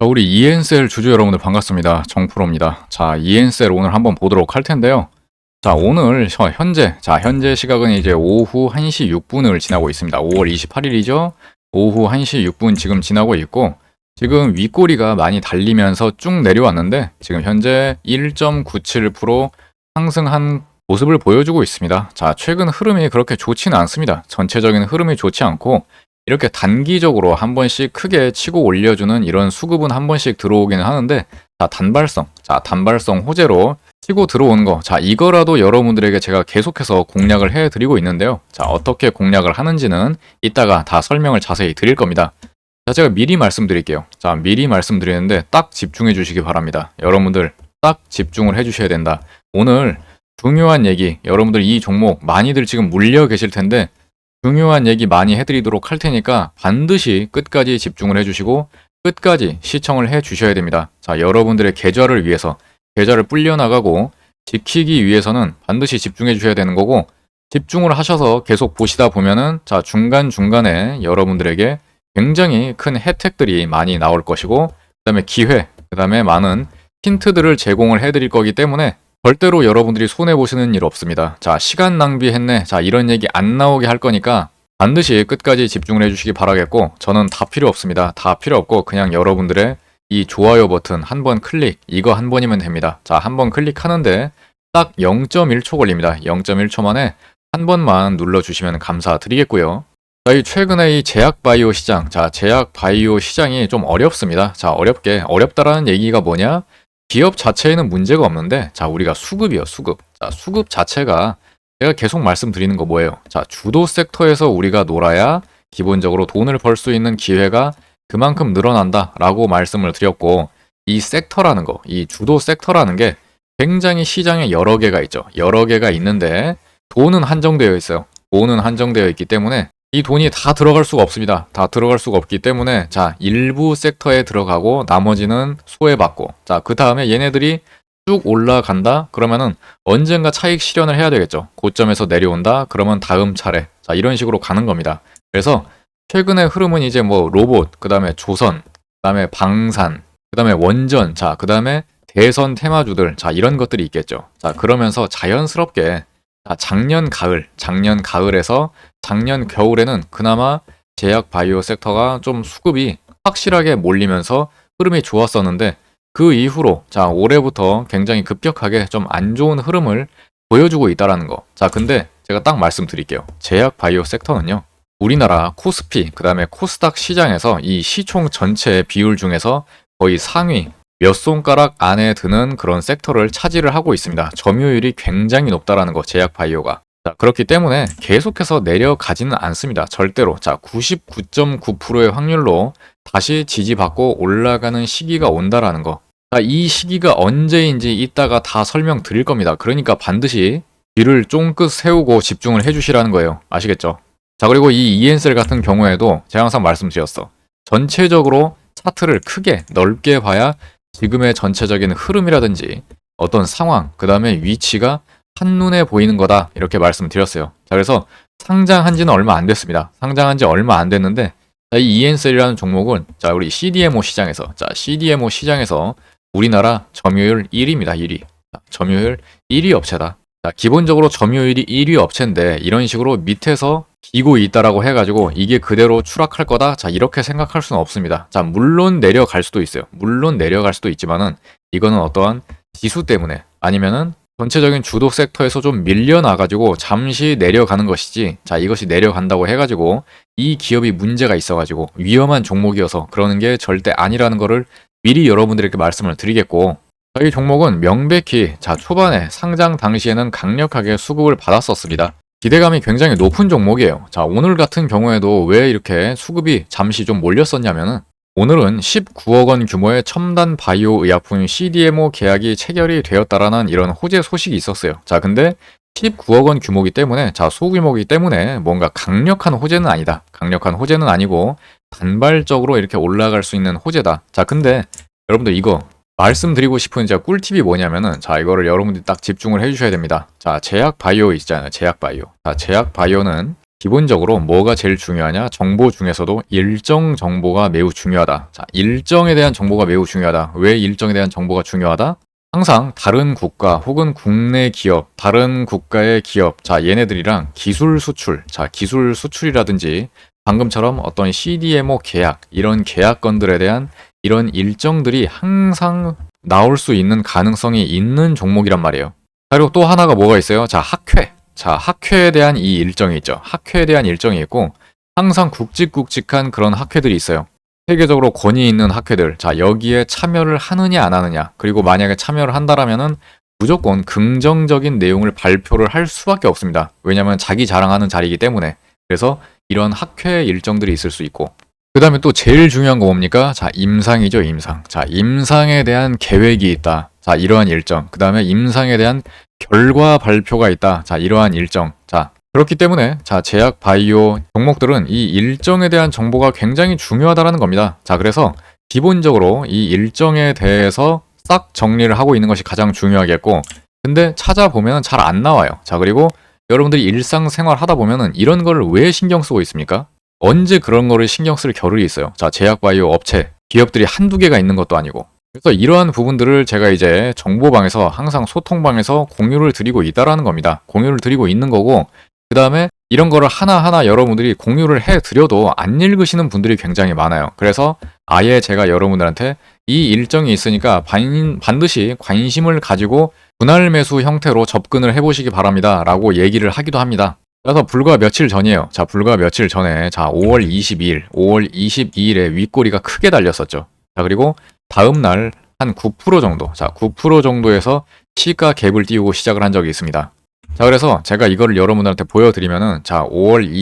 자, 우리 ENCL 주주 여러분들 반갑습니다. 정프로입니다. 자, ENCL 오늘 한번 보도록 할 텐데요. 자, 오늘 현재 시각은 이제 오후 1시 6분을 지나고 있습니다. 5월 28일이죠. 오후 1시 6분 지금 지나고 있고, 지금 윗꼬리가 많이 달리면서 쭉 내려왔는데, 지금 현재 1.97% 상승한 모습을 보여주고 있습니다. 자, 최근 흐름이 그렇게 좋지는 않습니다. 전체적인 흐름이 좋지 않고, 이렇게 단기적으로 한 번씩 크게 치고 올려주는 이런 수급은 한 번씩 들어오기는 하는데, 단발성 호재로 치고 들어오는 거, 이거라도 여러분들에게 제가 계속해서 공략을 해드리고 있는데요. 자, 어떻게 공략을 하는지는 이따가 다 설명을 자세히 드릴 겁니다. 자, 제가 미리 말씀드릴게요. 자, 미리 말씀드리는데 딱 집중해 주시기 바랍니다. 여러분들 딱 집중을 해 주셔야 된다. 오늘 중요한 얘기, 여러분들 이 종목 많이들 지금 물려 계실 텐데, 중요한 얘기 많이 해드리도록 할 테니까 반드시 끝까지 집중을 해주시고 끝까지 시청을 해주셔야 됩니다. 자, 여러분들의 계좌를 위해서, 계좌를 불려나가고 지키기 위해서는 반드시 집중해 주셔야 되는 거고, 집중을 하셔서 계속 보시다 보면은 중간중간에 여러분들에게 굉장히 큰 혜택들이 많이 나올 것이고, 그 다음에 기회, 그 다음에 많은 힌트들을 제공을 해드릴 거기 때문에 절대로 여러분들이 손해보시는 일 없습니다. 자, 시간 낭비했네. 자, 이런 얘기 안 나오게 할 거니까 반드시 끝까지 집중을 해주시기 바라겠고, 저는 다 필요 없습니다. 다 필요 없고 그냥 여러분들의 이 좋아요 버튼 한 번 클릭, 이거 한 번이면 됩니다. 자, 한 번 클릭하는데 딱 0.1초 걸립니다. 0.1초 만에 한 번만 눌러주시면 감사드리겠고요. 자, 이 최근에 이 제약바이오 시장, 제약바이오 시장이 좀 어렵습니다. 자, 어렵다라는 얘기가 뭐냐? 기업 자체에는 문제가 없는데, 자, 우리가 수급이요, 수급. 자, 수급 자체가 제가 계속 말씀드리는 거 뭐예요? 자, 주도 섹터에서 우리가 놀아야 기본적으로 돈을 벌 수 있는 기회가 그만큼 늘어난다라고 말씀을 드렸고, 이 섹터라는 거, 이 주도 섹터라는 게 굉장히 시장에 여러 개가 있죠. 여러 개가 있는데 돈은 한정되어 있어요. 돈은 한정되어 있기 때문에 이 돈이 다 들어갈 수가 없습니다. 다 들어갈 수가 없기 때문에, 자, 일부 섹터에 들어가고 나머지는 소외받고, 자, 그 다음에 얘네들이 쭉 올라간다? 그러면은 언젠가 차익 실현을 해야 되겠죠. 고점에서 내려온다? 그러면 다음 차례. 자, 이런 식으로 가는 겁니다. 그래서 최근의 흐름은 이제 뭐 로봇, 그 다음에 조선, 그 다음에 방산, 그 다음에 원전, 자, 그 다음에 대선 테마주들, 자, 이런 것들이 있겠죠. 자, 그러면서 자연스럽게 작년 가을에서 작년 겨울에는 그나마 제약 바이오 섹터가 좀 수급이 확실하게 몰리면서 흐름이 좋았었는데, 그 이후로 올해부터 굉장히 급격하게 좀 안 좋은 흐름을 보여주고 있다라는 거. 자, 근데 제가 딱 말씀드릴게요. 제약 바이오 섹터는요, 우리나라 코스피, 그 다음에 코스닥 시장에서 이 시총 전체 비율 중에서 거의 상위 몇 손가락 안에 드는 그런 섹터를 차지를 하고 있습니다. 점유율이 굉장히 높다라는 거, 제약 바이오가. 자, 그렇기 때문에 계속해서 내려가지는 않습니다. 절대로. 자, 99.9%의 확률로 다시 지지받고 올라가는 시기가 온다라는 거. 자, 이 시기가 언제인지 이따가 다 설명드릴 겁니다. 그러니까 반드시 귀를 쫑긋 세우고 집중을 해주시라는 거예요. 아시겠죠? 자, 그리고 이 ENCL 같은 경우에도 제가 항상 말씀드렸어. 전체적으로 차트를 크게 넓게 봐야 지금의 전체적인 흐름이라든지 어떤 상황, 그 다음에 위치가 한눈에 보이는 거다, 이렇게 말씀드렸어요. 자, 그래서 상장한 지는 얼마 안 됐습니다. 상장한 지 얼마 안 됐는데, 자, 이 ENCL이라는 종목은 우리 CDMO 시장에서 우리나라 점유율 1위입니다. 1위. 점유율 1위 업체다. 자, 기본적으로 점유율이 1위 업체인데 이런 식으로 밑에서 기고 있다라고 해가지고 이게 그대로 추락할 거다? 자, 이렇게 생각할 수는 없습니다. 자, 물론 내려갈 수도 있어요. 물론 내려갈 수도 있지만은 이거는 어떠한 지수 때문에, 아니면은 전체적인 주도 섹터에서 좀 밀려나가지고 잠시 내려가는 것이지, 자, 이것이 내려간다고 해가지고 이 기업이 문제가 있어가지고 위험한 종목이어서 그러는 게 절대 아니라는 거를 미리 여러분들에게 말씀을 드리겠고, 이 종목은 명백히 초반에 상장 당시에는 강력하게 수급을 받았었습니다. 기대감이 굉장히 높은 종목이에요. 자, 오늘 같은 경우에도 왜 이렇게 수급이 잠시 좀 몰렸었냐면은, 오늘은 19억 원 규모의 첨단 바이오 의약품 CDMO 계약이 체결이 되었다라는 이런 호재 소식이 있었어요. 자, 근데 19억 원 규모이기 때문에, 소규모이기 때문에 뭔가 강력한 호재는 아니다. 강력한 호재는 아니고 단발적으로 이렇게 올라갈 수 있는 호재다. 자, 근데 여러분들 이거 말씀드리고 싶은 꿀팁이 뭐냐면은, 이거를 여러분들이 딱 집중을 해주셔야 됩니다. 제약 바이오 있잖아요. 제약 바이오. 제약 바이오는 기본적으로 뭐가 제일 중요하냐? 정보 중에서도 일정 정보가 매우 중요하다. 자, 일정에 대한 정보가 매우 중요하다. 왜 일정에 대한 정보가 중요하다? 항상 다른 국가 혹은 국내 기업, 다른 국가의 기업, 자, 얘네들이랑 기술 수출, 자, 기술 수출이라든지 방금처럼 어떤 CDMO 계약, 이런 계약건들에 대한 이런 일정들이 항상 나올 수 있는 가능성이 있는 종목이란 말이에요. 그리고 또 하나가 뭐가 있어요? 자, 학회. 자, 학회에 대한 이 일정이 있죠. 학회에 대한 일정이 있고 항상 굵직굵직한 그런 학회들이 있어요. 세계적으로 권위 있는 학회들. 자, 여기에 참여를 하느냐 안 하느냐. 그리고 만약에 참여를 한다라면은 무조건 긍정적인 내용을 발표를 할 수밖에 없습니다. 왜냐하면 자기 자랑하는 자리이기 때문에. 그래서 이런 학회 일정들이 있을 수 있고, 그 다음에 또 제일 중요한 거 뭡니까? 자, 임상이죠, 임상. 자, 임상에 대한 계획이 있다. 자, 이러한 일정. 그 다음에 임상에 대한 결과 발표가 있다. 자, 이러한 일정. 자, 그렇기 때문에 자, 제약 바이오 종목들은 이 일정에 대한 정보가 굉장히 중요하다라는 겁니다. 자, 그래서 기본적으로 이 일정에 대해서 싹 정리를 하고 있는 것이 가장 중요하겠고, 근데 찾아보면 잘 안 나와요. 자, 그리고 여러분들이 일상생활 하다 보면은 이런 거를 왜 신경 쓰고 있습니까? 언제 그런 거를 신경 쓸 겨를이 있어요. 자, 제약 바이오 업체, 기업들이 한두 개가 있는 것도 아니고. 그래서 이러한 부분들을 제가 이제 정보방에서 항상 소통방에서 공유를 드리고 있다라는 겁니다. 공유를 드리고 있는 거고, 그 다음에 이런 거를 하나하나 여러분들이 공유를 해드려도 안 읽으시는 분들이 굉장히 많아요. 그래서 아예 제가 여러분들한테 이 일정이 있으니까 반드시 관심을 가지고 분할 매수 형태로 접근을 해보시기 바랍니다. 라고 얘기를 하기도 합니다. 그래서 불과 며칠 전이에요. 자, 불과 며칠 전에, 자, 5월 22일에 윗꼬리가 크게 달렸었죠. 자, 그리고 다음날 한 9% 정도, 자, 9% 정도에서 시가 갭을 띄우고 시작을 한 적이 있습니다. 자, 그래서 제가 이거를 여러분들한테 보여드리면은, 자, 5월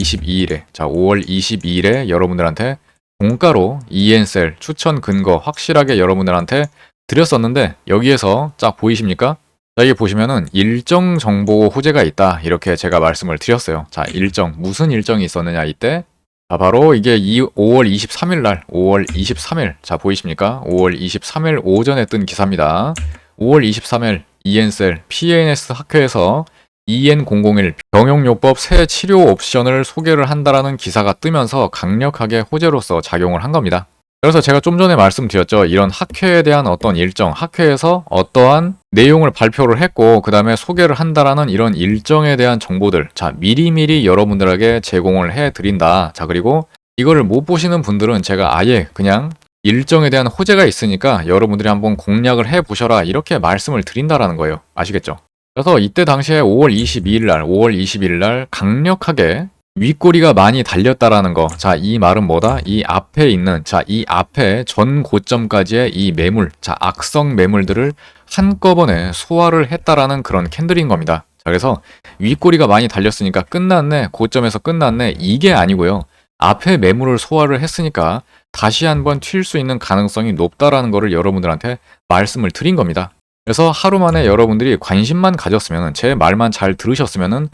22일에 여러분들한테 종가로 EN셀 추천 근거 확실하게 여러분들한테 드렸었는데, 여기에서 쫙 보이십니까? 자, 여기 보시면은 일정 정보 호재가 있다. 이렇게 제가 말씀을 드렸어요. 자, 일정. 무슨 일정이 있었느냐, 이때? 자, 바로 이게 5월 23일 날, 5월 23일. 자, 보이십니까? 5월 23일 오전에 뜬 기사입니다. 5월 23일 EN셀 PNS 학회에서 EN001 병용요법 새 치료 옵션을 소개를 한다라는 기사가 뜨면서 강력하게 호재로서 작용을 한 겁니다. 그래서 제가 좀 전에 말씀드렸죠. 이런 학회에 대한 어떤 일정, 학회에서 어떠한 내용을 발표를 했고 그 다음에 소개를 한다라는 이런 일정에 대한 정보들, 자, 미리미리 여러분들에게 제공을 해드린다. 자, 그리고 이거를 못 보시는 분들은 제가 아예 그냥 일정에 대한 호재가 있으니까 여러분들이 한번 공략을 해보셔라, 이렇게 말씀을 드린다라는 거예요. 아시겠죠? 그래서 이때 당시에 5월 22일 날 강력하게 윗꼬리가 많이 달렸다라는 거. 자, 이 말은 뭐다? 이 앞에 있는, 자, 이 앞에 전 고점까지의 이 매물, 자, 악성 매물들을 한꺼번에 소화를 했다라는 그런 캔들인 겁니다. 자, 그래서 윗꼬리가 많이 달렸으니까 끝났네, 고점에서 끝났네, 이게 아니고요. 앞에 매물을 소화를 했으니까 다시 한번 튈 수 있는 가능성이 높다라는 거를 여러분들한테 말씀을 드린 겁니다. 그래서 하루 만에 여러분들이 관심만 가졌으면, 제 말만 잘 들으셨으면은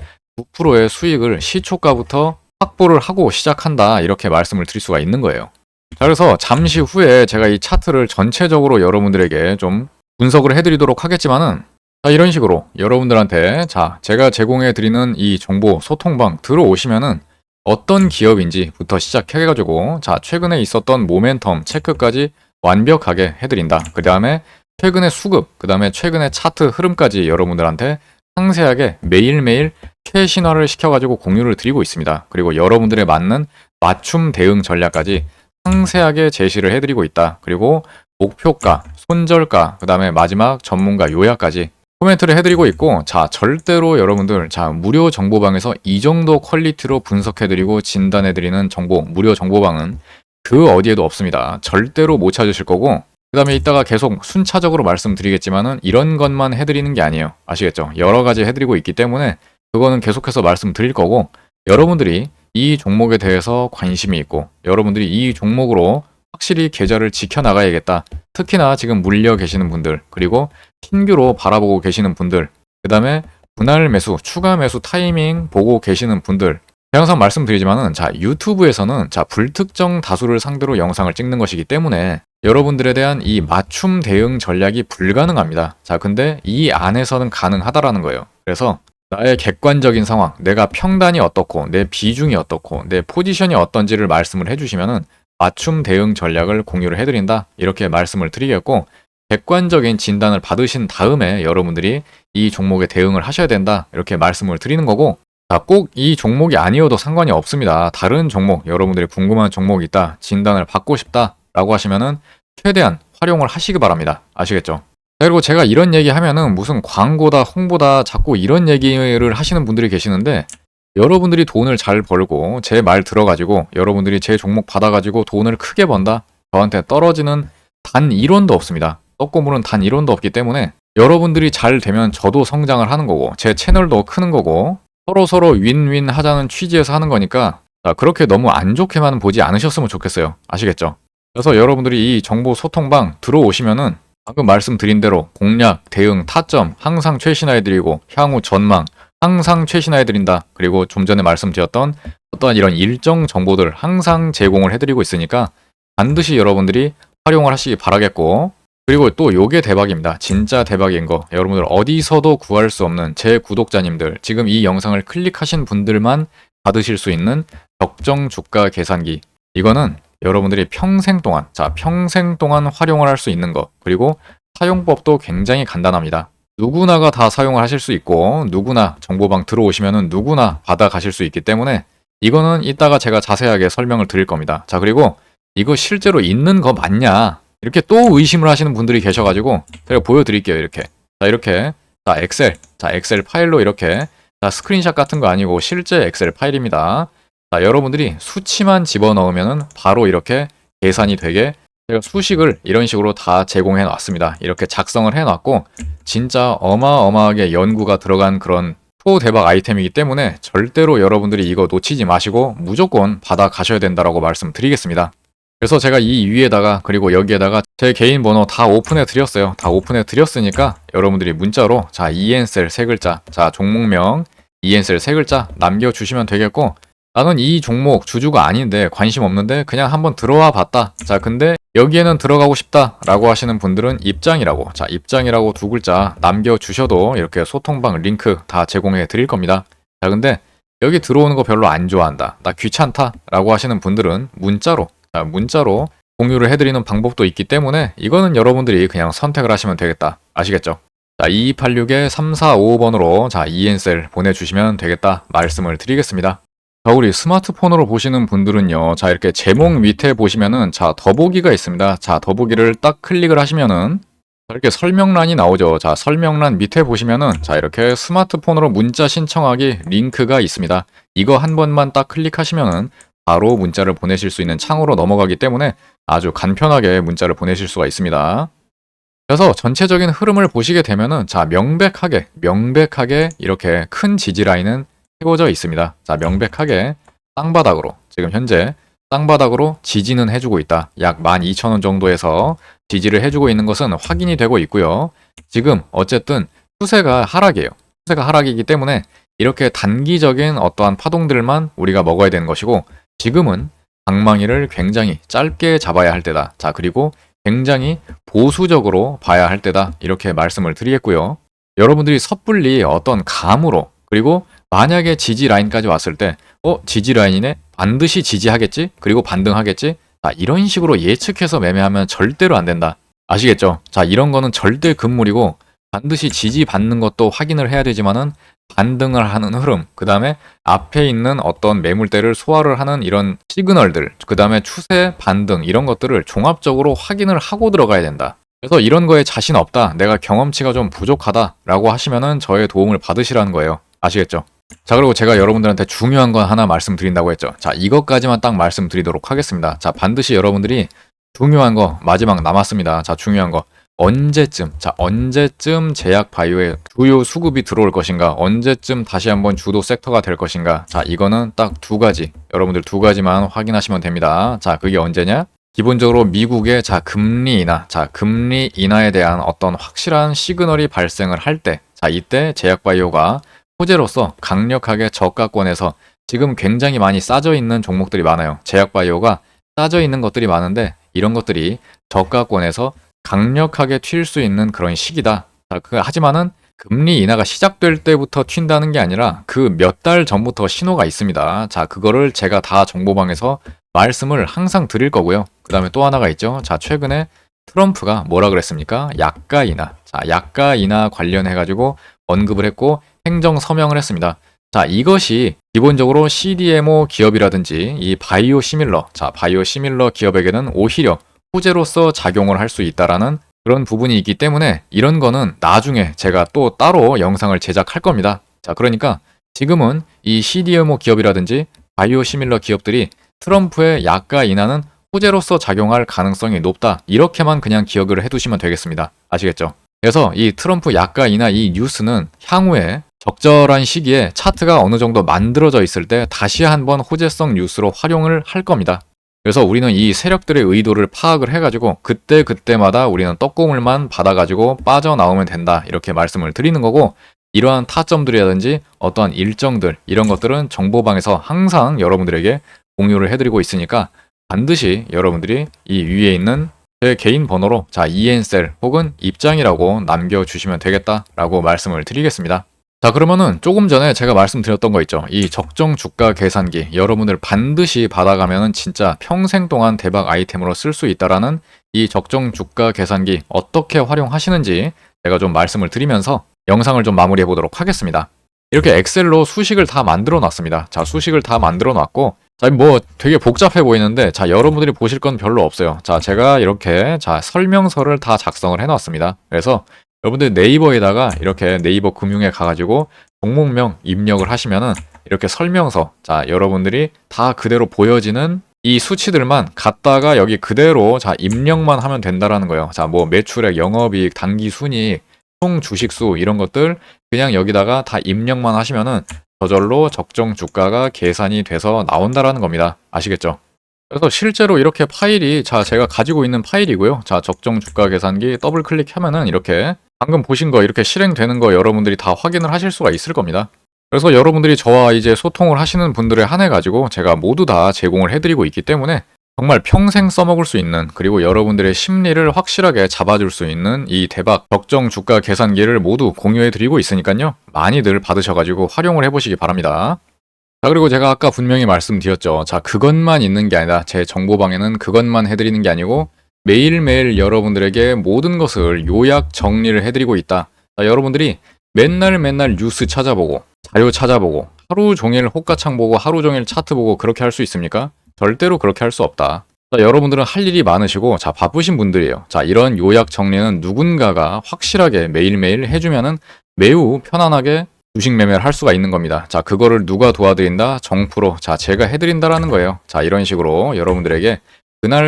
9%의 수익을 시초가부터 확보를 하고 시작한다, 이렇게 말씀을 드릴 수가 있는 거예요. 자, 그래서 잠시 후에 제가 이 차트를 전체적으로 여러분들에게 좀 분석을 해드리도록 하겠지만은, 자, 이런 식으로 여러분들한테, 자, 제가 제공해 드리는 이 정보 소통방 들어오시면은 어떤 기업인지부터 시작해가지고, 자, 최근에 있었던 모멘텀 체크까지 완벽하게 해드린다. 그 다음에 최근의 수급, 그 다음에 최근의 차트 흐름까지 여러분들한테 상세하게 매일매일 최신화를 시켜가지고 공유를 드리고 있습니다. 그리고 여러분들에 맞는 맞춤 대응 전략까지 상세하게 제시를 해드리고 있다. 그리고 목표가, 손절가, 그 다음에 마지막 전문가 요약까지 코멘트를 해드리고 있고, 자, 절대로 여러분들, 자, 무료 정보방에서 이 정도 퀄리티로 분석해드리고 진단해드리는 정보, 무료 정보방은 그 어디에도 없습니다. 절대로 못 찾으실 거고, 그 다음에 이따가 계속 순차적으로 말씀드리겠지만은 이런 것만 해드리는 게 아니에요. 아시겠죠? 여러 가지 해드리고 있기 때문에 그거는 계속해서 말씀드릴 거고, 여러분들이 이 종목에 대해서 관심이 있고 여러분들이 이 종목으로 확실히 계좌를 지켜나가야겠다. 특히나 지금 물려 계시는 분들, 그리고 신규로 바라보고 계시는 분들, 그 다음에 분할 매수, 추가 매수 타이밍 보고 계시는 분들, 항상 말씀드리지만은, 자, 유튜브에서는, 자, 불특정 다수를 상대로 영상을 찍는 것이기 때문에 여러분들에 대한 이 맞춤 대응 전략이 불가능합니다. 자, 근데 이 안에서는 가능하다라는 거예요. 그래서 나의 객관적인 상황, 내가 평단이 어떻고, 내 비중이 어떻고, 내 포지션이 어떤지를 말씀을 해주시면은 맞춤 대응 전략을 공유를 해드린다. 이렇게 말씀을 드리겠고, 객관적인 진단을 받으신 다음에 여러분들이 이 종목에 대응을 하셔야 된다. 이렇게 말씀을 드리는 거고, 자, 꼭 이 종목이 아니어도 상관이 없습니다. 다른 종목, 여러분들이 궁금한 종목이 있다, 진단을 받고 싶다 라고 하시면은 최대한 활용을 하시기 바랍니다. 아시겠죠? 그리고 제가 이런 얘기 하면은 무슨 광고다, 홍보다 자꾸 이런 얘기를 하시는 분들이 계시는데, 여러분들이 돈을 잘 벌고 제 말 들어가지고 여러분들이 제 종목 받아가지고 돈을 크게 번다? 저한테 떨어지는 단 1원도 없습니다. 떡고물은 단 1원도 없기 때문에 여러분들이 잘 되면 저도 성장을 하는 거고 제 채널도 크는 거고 서로서로 윈윈 하자는 취지에서 하는 거니까, 자, 그렇게 너무 안 좋게만 보지 않으셨으면 좋겠어요. 아시겠죠? 그래서 여러분들이 이 정보 소통방 들어오시면은 방금 말씀드린 대로 공략, 대응, 타점 항상 최신화해드리고 향후 전망 항상 최신화해드린다. 그리고 좀 전에 말씀드렸던 어떠한 이런 일정 정보들 항상 제공을 해드리고 있으니까 반드시 여러분들이 활용을 하시기 바라겠고, 그리고 또 요게 대박입니다. 진짜 대박인 거, 여러분들 어디서도 구할 수 없는 제 구독자님들, 지금 이 영상을 클릭하신 분들만 받으실 수 있는 적정 주가 계산기, 이거는 여러분들이 평생 동안, 자, 평생 동안 활용을 할 수 있는 거, 그리고 사용법도 굉장히 간단합니다. 누구나가 다 사용을 하실 수 있고 누구나 정보방 들어오시면은 누구나 받아 가실 수 있기 때문에 이거는 이따가 제가 자세하게 설명을 드릴 겁니다. 자, 그리고 이거 실제로 있는 거 맞냐? 이렇게 또 의심을 하시는 분들이 계셔가지고 제가 보여드릴게요. 이렇게. 자, 이렇게. 자, 엑셀. 자, 엑셀 파일로 이렇게. 자, 스크린샷 같은 거 아니고 실제 엑셀 파일입니다. 자, 여러분들이 수치만 집어넣으면은 바로 이렇게 계산이 되게, 제가 수식을 이런 식으로 다 제공해 놨습니다. 이렇게 작성을 해 놨고 진짜 어마어마하게 연구가 들어간 그런 초대박 아이템이기 때문에 절대로 여러분들이 이거 놓치지 마시고 무조건 받아 가셔야 된다라고 말씀드리겠습니다. 그래서 제가 이 위에다가 그리고 여기에다가 제 개인 번호 다 오픈해 드렸어요. 다 오픈해 드렸으니까 여러분들이 문자로, 자, ENSL 세 글자, 자, 종목명 ENSL 세 글자 남겨주시면 되겠고, 나는 이 종목 주주가 아닌데 관심 없는데 그냥 한번 들어와 봤다. 자, 근데 여기에는 들어가고 싶다 라고 하시는 분들은 입장이라고, 자, 입장이라고 두 글자 남겨주셔도 이렇게 소통방 링크 다 제공해 드릴 겁니다. 자, 근데 여기 들어오는 거 별로 안 좋아한다, 나 귀찮다 라고 하시는 분들은 문자로, 자, 문자로 공유를 해드리는 방법도 있기 때문에 이거는 여러분들이 그냥 선택을 하시면 되겠다. 아시겠죠? 자, 2286-3455번으로 자, ENSL 보내주시면 되겠다 말씀을 드리겠습니다. 자, 우리 스마트폰으로 보시는 분들은요, 자, 이렇게 제목 밑에 보시면은, 자, 더보기가 있습니다. 자, 더보기를 딱 클릭을 하시면은 자, 이렇게 설명란이 나오죠. 자, 설명란 밑에 보시면은, 자, 이렇게 스마트폰으로 문자 신청하기 링크가 있습니다. 이거 한 번만 딱 클릭하시면은 바로 문자를 보내실 수 있는 창으로 넘어가기 때문에 아주 간편하게 문자를 보내실 수가 있습니다. 그래서 전체적인 흐름을 보시게 되면은, 자, 명백하게 이렇게 큰 지지 라인은 세워져 있습니다. 자, 명백하게 땅바닥으로, 지금 현재 땅바닥으로 지지는 해주고 있다. 약 12,000원 정도에서 지지를 해주고 있는 것은 확인이 되고 있고요. 지금 어쨌든 추세가 하락이에요. 추세가 하락이기 때문에 이렇게 단기적인 어떠한 파동들만 우리가 먹어야 되는 것이고, 지금은 방망이를 굉장히 짧게 잡아야 할 때다. 자, 그리고 굉장히 보수적으로 봐야 할 때다. 이렇게 말씀을 드리겠고요. 여러분들이 섣불리 어떤 감으로, 그리고 만약에 지지 라인까지 왔을 때, 지지 라인이네? 반드시 지지하겠지? 그리고 반등하겠지? 자, 이런 식으로 예측해서 매매하면 절대로 안 된다. 아시겠죠? 자, 이런 거는 절대 금물이고, 반드시 지지받는 것도 확인을 해야 되지만은 반등을 하는 흐름, 그 다음에 앞에 있는 어떤 매물대를 소화를 하는 이런 시그널들, 그 다음에 추세, 반등, 이런 것들을 종합적으로 확인을 하고 들어가야 된다. 그래서 이런 거에 자신 없다, 내가 경험치가 좀 부족하다 라고 하시면은 저의 도움을 받으시라는 거예요. 아시겠죠? 자, 그리고 제가 여러분들한테 중요한 건 하나 말씀드린다고 했죠. 자, 이것까지만 딱 말씀드리도록 하겠습니다. 자, 반드시 여러분들이 중요한 거 마지막 남았습니다. 자, 중요한 거 언제쯤, 자, 언제쯤 제약바이오의 주요 수급이 들어올 것인가, 언제쯤 다시 한번 주도 섹터가 될 것인가. 자, 이거는 딱 두 가지, 여러분들 두 가지만 확인하시면 됩니다. 자, 그게 언제냐? 기본적으로 미국의 금리 인하, 금리 인하에 대한 어떤 확실한 시그널이 발생을 할 때, 자, 이때 제약바이오가 호재로서 강력하게 저가권에서, 지금 굉장히 많이 싸져 있는 종목들이 많아요. 제약바이오가 싸져 있는 것들이 많은데 이런 것들이 저가권에서 강력하게 튈 수 있는 그런 시기다. 자, 하지만은 금리 인하가 시작될 때부터 튄다는 게 아니라 그 몇 달 전부터 신호가 있습니다. 자, 그거를 제가 다 정보방에서 말씀을 항상 드릴 거고요. 그 다음에 또 하나가 있죠. 자, 최근에 트럼프가 뭐라 그랬습니까? 약가 인하. 자, 약가 인하 관련해가지고 언급을 했고 행정 서명을 했습니다. 자, 이것이 기본적으로 CDMO 기업이라든지 이 바이오 시밀러, 자, 바이오 시밀러 기업에게는 오히려 호재로서 작용을 할 수 있다라는 그런 부분이 있기 때문에 이런 거는 나중에 제가 또 따로 영상을 제작할 겁니다. 자, 그러니까 지금은 이 CDMO 기업이라든지 바이오 시밀러 기업들이 트럼프의 약가 인하는 호재로서 작용할 가능성이 높다. 이렇게만 그냥 기억을 해두시면 되겠습니다. 아시겠죠? 그래서 이 트럼프 약가 인하 이 뉴스는 향후에 적절한 시기에 차트가 어느 정도 만들어져 있을 때 다시 한번 호재성 뉴스로 활용을 할 겁니다. 그래서 우리는 이 세력들의 의도를 파악을 해가지고 그때마다 우리는 떡고물만 받아가지고 빠져나오면 된다. 이렇게 말씀을 드리는 거고 이러한 타점들이라든지 어떠한 일정들 이런 것들은 정보방에서 항상 여러분들에게 공유를 해드리고 있으니까 반드시 여러분들이 이 위에 있는 제 개인 번호로 자 EN셀 혹은 입장이라고 남겨주시면 되겠다라고 말씀을 드리겠습니다. 자, 그러면은 조금 전에 제가 말씀드렸던 거 있죠. 이 적정 주가 계산기 여러분들 반드시 받아가면은 진짜 평생 동안 대박 아이템으로 쓸 수 있다라는 이 적정 주가 계산기 어떻게 활용하시는지 제가 좀 말씀을 드리면서 영상을 좀 마무리해 보도록 하겠습니다. 이렇게 엑셀로 수식을 다 만들어 놨습니다. 자, 수식을 다 만들어 놨고 자, 뭐 되게 복잡해 보이는데 자, 여러분들이 보실 건 별로 없어요. 자, 제가 이렇게 자, 설명서를 다 작성을 해 놨습니다. 그래서 여러분들 네이버에다가 이렇게 네이버 금융에 가가지고 종목명 입력을 하시면은 이렇게 설명서 자 여러분들이 다 그대로 보여지는 이 수치들만 갖다가 여기 그대로 자 입력만 하면 된다라는 거예요. 자 뭐 매출액, 영업이익, 단기순이익, 총 주식수 이런 것들 그냥 여기다가 다 입력만 하시면은 저절로 적정 주가가 계산이 돼서 나온다라는 겁니다. 아시겠죠? 그래서 실제로 이렇게 파일이 자 제가 가지고 있는 파일이고요. 자 적정 주가 계산기 더블 클릭하면은 이렇게 방금 보신 거 이렇게 실행되는 거 여러분들이 다 확인을 하실 수가 있을 겁니다. 그래서 여러분들이 저와 이제 소통을 하시는 분들에 한해 가지고 제가 모두 다 제공을 해드리고 있기 때문에 정말 평생 써먹을 수 있는 그리고 여러분들의 심리를 확실하게 잡아줄 수 있는 이 대박 적정 주가 계산기를 모두 공유해드리고 있으니까요. 많이들 받으셔가지고 활용을 해보시기 바랍니다. 자, 그리고 제가 아까 분명히 말씀드렸죠. 자, 그것만 있는 게 아니라 제 정보방에는 그것만 해드리는 게 아니고 매일매일 여러분들에게 모든 것을 요약 정리를 해드리고 있다. 자, 여러분들이 맨날 뉴스 찾아보고 자료 찾아보고 하루 종일 호가창 보고 하루 종일 차트 보고 그렇게 할 수 있습니까? 절대로 그렇게 할 수 없다. 자, 여러분들은 할 일이 많으시고 자 바쁘신 분들이에요. 자, 이런 요약 정리는 누군가가 확실하게 매일매일 해주면은 매우 편안하게 주식 매매를 할 수가 있는 겁니다. 자, 그거를 누가 도와드린다? 정프로. 자, 제가 해드린다라는 거예요. 자, 이런 식으로 여러분들에게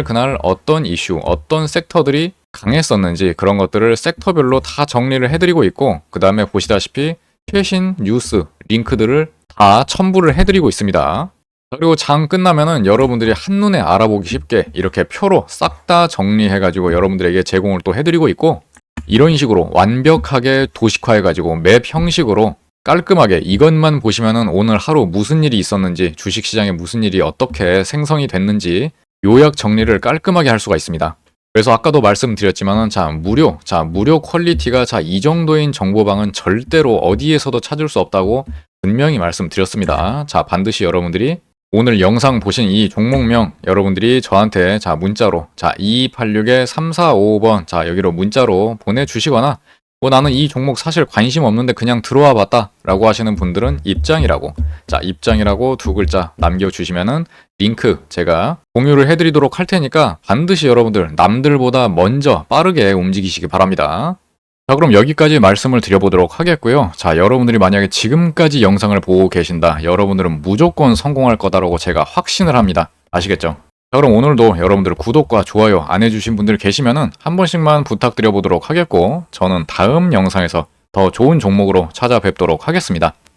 그날 어떤 이슈, 어떤 섹터들이 강했었는지 그런 것들을 섹터별로 다 정리를 해드리고 있고 그 다음에 보시다시피 최신 뉴스 링크들을 다 첨부를 해드리고 있습니다. 그리고 장 끝나면은 여러분들이 한눈에 알아보기 쉽게 이렇게 표로 싹 다 정리해가지고 여러분들에게 제공을 또 해드리고 있고 이런 식으로 완벽하게 도식화해가지고 맵 형식으로 깔끔하게 이것만 보시면은 오늘 하루 무슨 일이 있었는지 주식시장에 무슨 일이 어떻게 생성이 됐는지 요약 정리를 깔끔하게 할 수가 있습니다. 그래서 아까도 말씀드렸지만은 무료 퀄리티가 이 정도인 정보방은 절대로 어디에서도 찾을 수 없다고 분명히 말씀드렸습니다. 자, 반드시 여러분들이 오늘 영상 보신 이 종목명 여러분들이 저한테 문자로 2286-3455번 여기로 문자로 보내주시거나 뭐 나는 이 종목 사실 관심 없는데 그냥 들어와 봤다 라고 하시는 분들은 입장이라고 입장이라고 두 글자 남겨주시면은 링크 제가 공유를 해드리도록 할 테니까 반드시 여러분들 남들보다 먼저 빠르게 움직이시기 바랍니다. 자, 그럼 여기까지 말씀을 드려보도록 하겠고요. 자, 여러분들이 만약에 지금까지 영상을 보고 계신다. 여러분들은 무조건 성공할 거다라고 제가 확신을 합니다. 아시겠죠? 자, 그럼 오늘도 여러분들 구독과 좋아요 안 해주신 분들 계시면은 한 번씩만 부탁드려 보도록 하겠고 저는 다음 영상에서 더 좋은 종목으로 찾아뵙도록 하겠습니다.